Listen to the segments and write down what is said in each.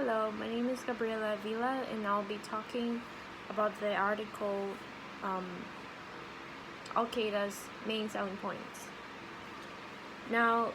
Hello, my name is Gabriela Vila, and I'll be talking about the article um, Al-Qaida's main selling points. Now,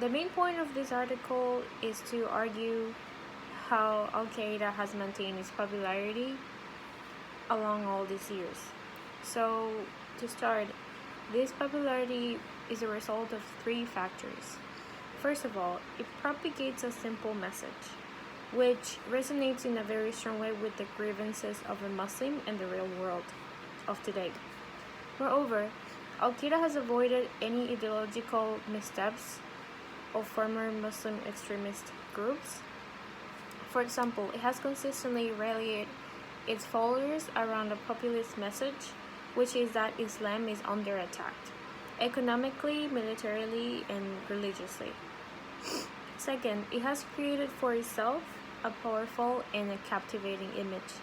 the main point of this article is to argue how Al-Qaeda has maintained its popularity along all these years. So, to start, this popularity is a result of three factors. First of all, it propagates a simple message, which resonates in a very strong way with the grievances of a Muslim and the real world of today. Moreover, Al-Qaeda has avoided any ideological missteps of former Muslim extremist groups. For example, it has consistently rallied its followers around a populist message, which is that Islam is under attack, economically, militarily, and religiously. Second, it has created for itself a powerful and a captivating image,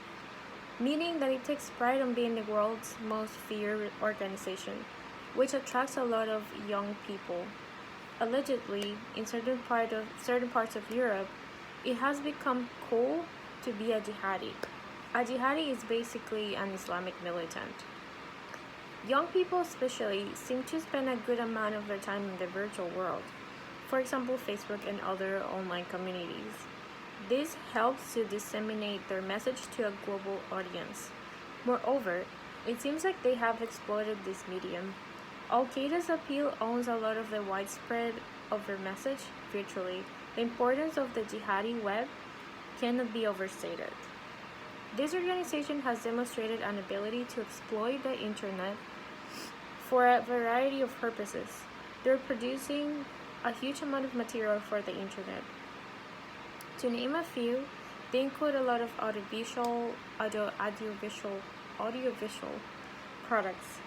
meaning that it takes pride on being the world's most feared organization, which attracts a lot of young people. Allegedly, in certain parts of Europe, it has become cool to be a jihadi. A jihadi is basically an Islamic militant. Young people especially seem to spend a good amount of their time in the virtual world, for example Facebook and other online communities. This helps to disseminate their message to a global audience. Moreover, it seems like they have exploited this medium. Al-Qaeda's appeal owns a lot of the widespread of their message virtually. The importance of the jihadi web cannot be overstated. This organization has demonstrated an ability to exploit the internet for a variety of purposes. They're producing a huge amount of material for the internet. To name a few, they include a lot of audiovisual products,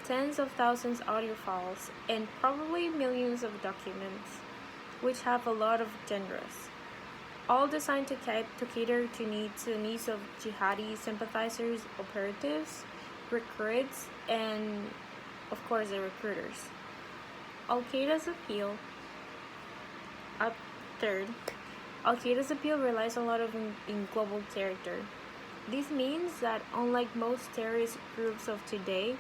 tens of thousands of audio files, and probably millions of documents, which have a lot of genres, all designed to cater to the needs of jihadi sympathizers, operatives, recruits, and of course the recruiters. Al-Qaeda's appeal Al-Qaeda's appeal relies a lot in global character. This means that unlike most terrorist groups of today,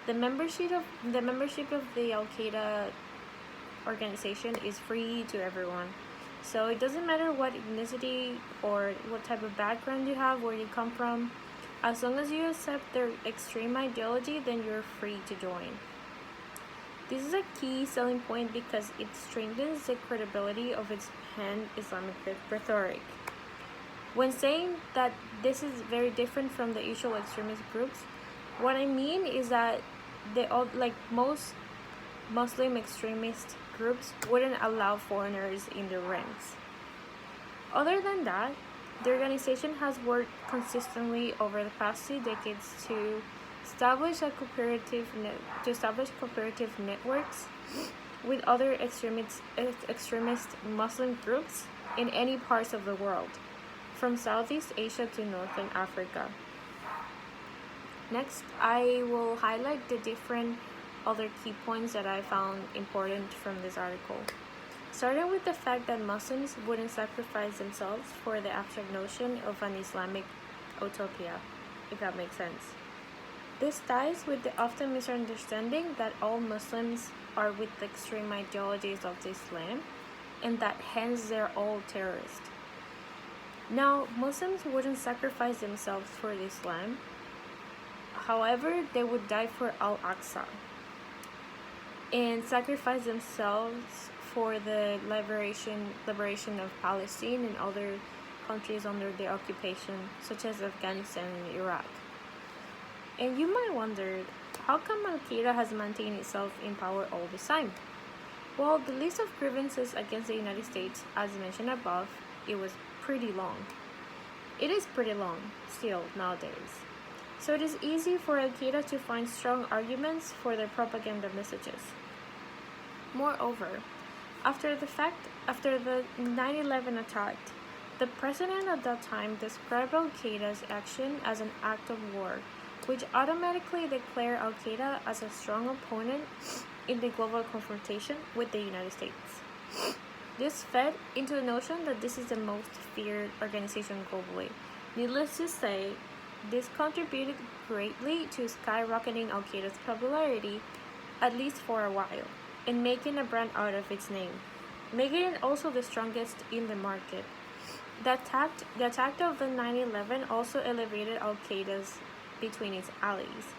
the membership of the Al-Qaeda organization is free to everyone. So it doesn't matter what ethnicity or what type of background you have, where you come from. As long as you accept their extreme ideology, then you're free to join. This is a key selling point because it strengthens the credibility of its pan-Islamic rhetoric. When saying that this is very different from the usual extremist groups, what I mean is that most Muslim extremist groups wouldn't allow foreigners in their ranks. Other than that, the organization has worked consistently over the past 2 decades to establish cooperative networks with other extremist Muslim groups in any parts of the world, from Southeast Asia to Northern Africa. Next, I will highlight the different other key points that I found important from this article. Starting with the fact that Muslims wouldn't sacrifice themselves for the abstract notion of an Islamic utopia, if that makes sense. This ties with the often misunderstanding that all Muslims are with the extreme ideologies of Islam and that hence they're all terrorists. Now, Muslims wouldn't sacrifice themselves for Islam. However, they would die for Al-Aqsa and sacrifice themselves for the liberation of Palestine and other countries under their occupation, such as Afghanistan and Iraq. And you might wonder, how come Al-Qaeda has maintained itself in power all this time? Well, the list of grievances against the United States, as mentioned above, it was pretty long. It is pretty long, still, nowadays. So it is easy for Al-Qaeda to find strong arguments for their propaganda messages. Moreover, after the 9/11 attack, the president at that time described Al-Qaeda's action as an act of war, which automatically declared Al-Qaeda as a strong opponent in the global confrontation with the United States. This fed into the notion that this is the most feared organization globally. Needless to say, this contributed greatly to skyrocketing Al-Qaeda's popularity, at least for a while, and making a brand out of its name, making it also the strongest in the market. The attack of the 9/11 also elevated Al-Qaeda's between its allies,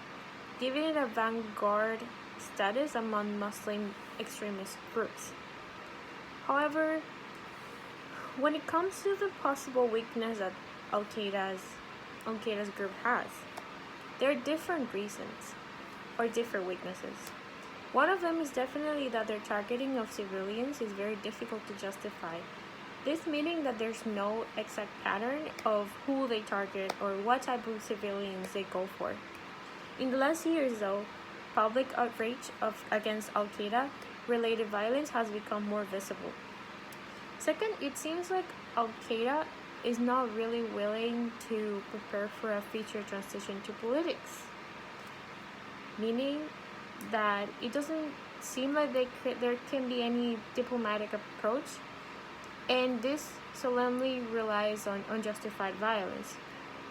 giving it a vanguard status among Muslim extremist groups. However, when it comes to the possible weakness that Al-Qaeda's group has, there are different reasons or different weaknesses. One of them is definitely that their targeting of civilians is very difficult to justify. This meaning that there's no exact pattern of who they target or what type of civilians they go for. In the last years, though, public outrage against Al-Qaeda related violence has become more visible. Second, it seems like Al-Qaeda is not really willing to prepare for a future transition to politics, meaning that it doesn't seem like there can be any diplomatic approach, and this solemnly relies on unjustified violence.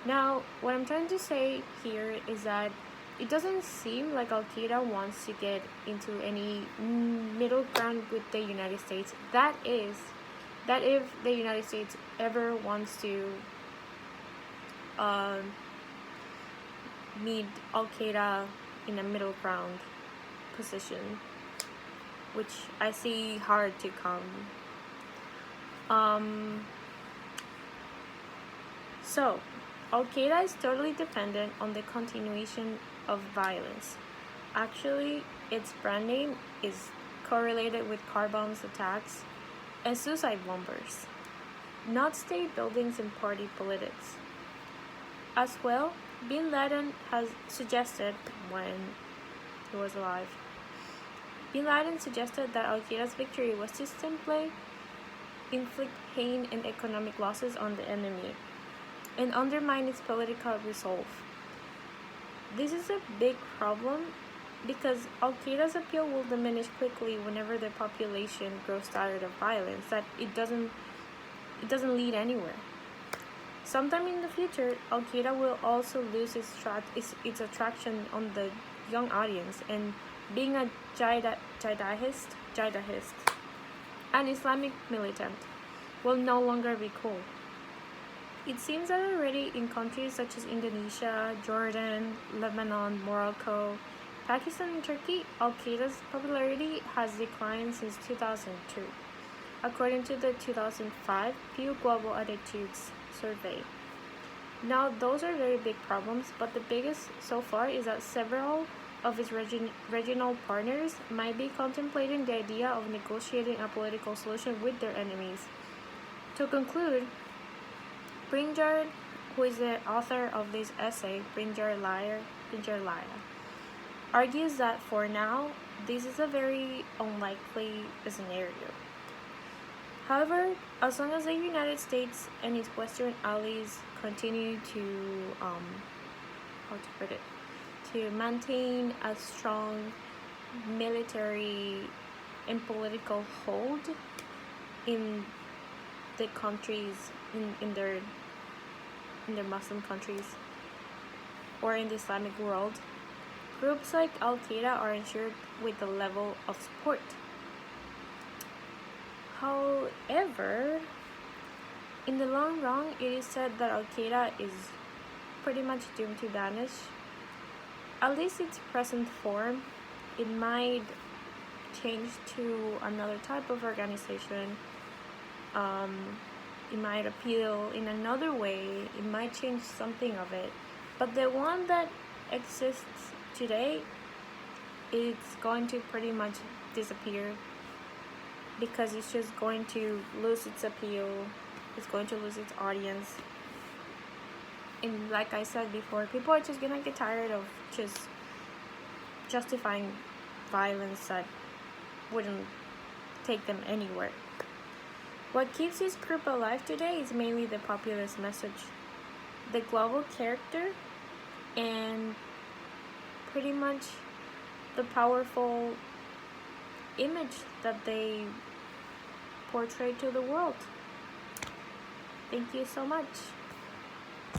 Now, what I'm trying to say here is that it doesn't seem like Al-Qaeda wants to get into any middle ground with the United States. That if the United States ever wants to meet Al-Qaeda in a middle ground position, which I see hard to come. So, Al-Qaeda is totally dependent on the continuation of violence. Actually, its brand name is correlated with car bombs attacks and suicide bombers, not state buildings and party politics. As well, Bin Laden has suggested, when he was alive, Bin Laden suggested that Al-Qaeda's victory was to simply inflict pain and economic losses on the enemy and undermine its political resolve. This is a big problem because Al-Qaeda's appeal will diminish quickly whenever the population grows tired of violence, that it doesn't lead anywhere. Sometime in the future, Al-Qaeda will also lose its attraction on the young audience, and being a jihadist, an Islamic militant, will no longer be cool. It seems that already in countries such as Indonesia, Jordan, Lebanon, Morocco, Pakistan, and Turkey, Al-Qaeda's popularity has declined since 2002, according to the 2005 Pew Global Attitudes Survey. Now, those are very big problems, but the biggest so far is that several of its regional partners might be contemplating the idea of negotiating a political solution with their enemies. To conclude, Brynjar, who is the author of this essay, Brynjar Liar, argues that for now, this is a very unlikely scenario. However, as long as the United States and its Western allies continue to to maintain a strong military and political hold in the countries in their Muslim countries or in the Islamic world, groups like Al-Qaeda are ensured with a level of support. However, in the long run, it is said that Al-Qaeda is pretty much doomed to vanish. At least its present form. It might change to another type of organization. It might appeal in another way. It might change something of it. But the one that exists today, it's going to pretty much disappear because it's just going to lose its appeal. It's going to lose its audience. And like I said before, people are just gonna get tired of just justifying violence that wouldn't take them anywhere. What keeps this group alive today is mainly the populist message, the global character, and pretty much the powerful image that they portrayed to the world. Thank you so much.